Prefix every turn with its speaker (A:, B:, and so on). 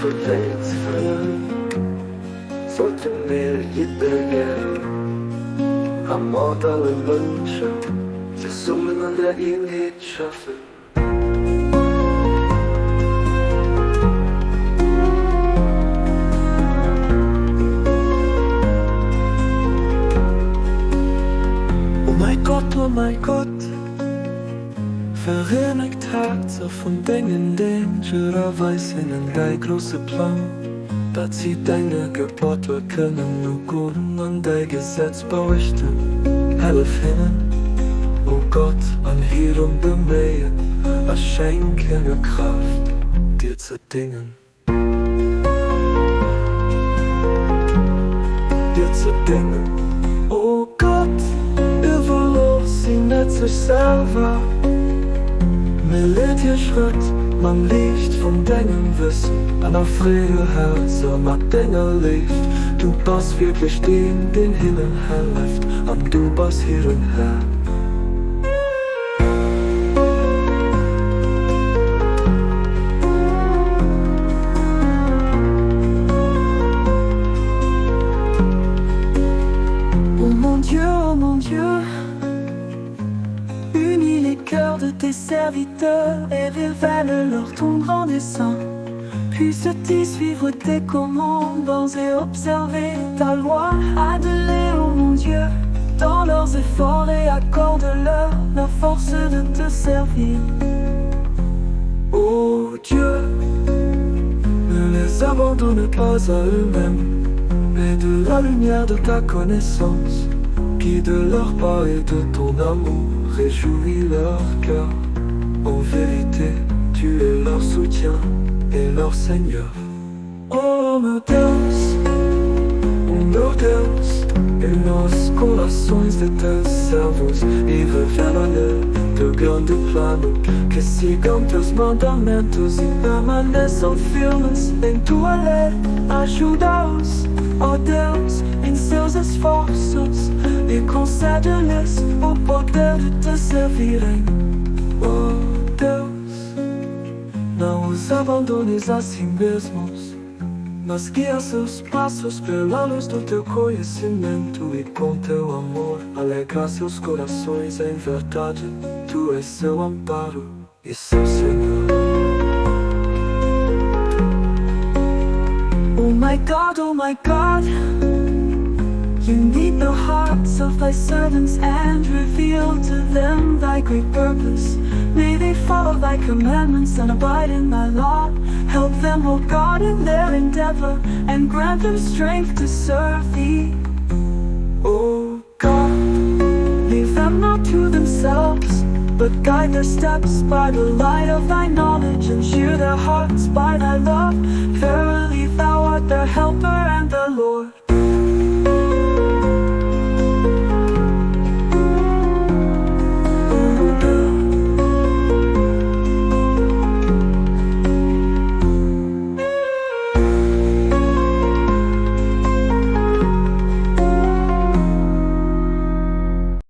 A: för längst förbi. Så till mer hittar han matade lunchen till solen där in i kaffet. Oh my God, verenigt hart von dingen dangererweise in dein große Plan. Dat sie deine Gebote können nur guten und dein Gesetz berichten. Helf ihnen, oh Gott, an ihrem Bemühen, schenke mir Kraft, dir zu dingen. Dir zu dingen, oh Gott, nicht sich selber. Mir lädt ihr Schritt, man liegt von deinem Wissen an der freie Herze, man Dinge lebt. Du bist wirklich den Himmel herläuft, und du bist hier und her. Oh mon Dieu, unis les cœurs de tes serviteurs et révèle-leur ton grand dessein. Puisse-t-il suivre tes commandements et observer ta loi. Aide-les, oh mon Dieu, dans leurs efforts et accorde-leur la force de te servir. Oh Dieu, ne les abandonne pas à eux-mêmes, mais de la lumière de ta connaissance, guide leur pas et de ton amour, réjouis leur cœur. En vérité, tu es leur soutien et leur Seigneur. Oh meu Deus, em nos corações de teus servos e revela-lhe teu grande plano, que sigam teus mandamentos e permaneçam firmes em tua lei. Ajuda-os, ó Deus, em seus esforços e concede-lhes o poder de te servirem. Oh Deus, não os abandones a si mesmos, mas guia seus passos pela luz do teu conhecimento e com teu amor alegra seus corações em verdade. Tu és seu amparo e seu Senhor. Oh my God, you need the hearts of thy servants and reveal to them thy great purpose. May they follow thy commandments and abide in thy law. Help them, O God, in their endeavor, and grant them strength to serve thee. O God, leave them not to themselves, but guide their steps by the light of thy knowledge, and cheer their hearts by thy love. Verily thou art their helper and their Lord.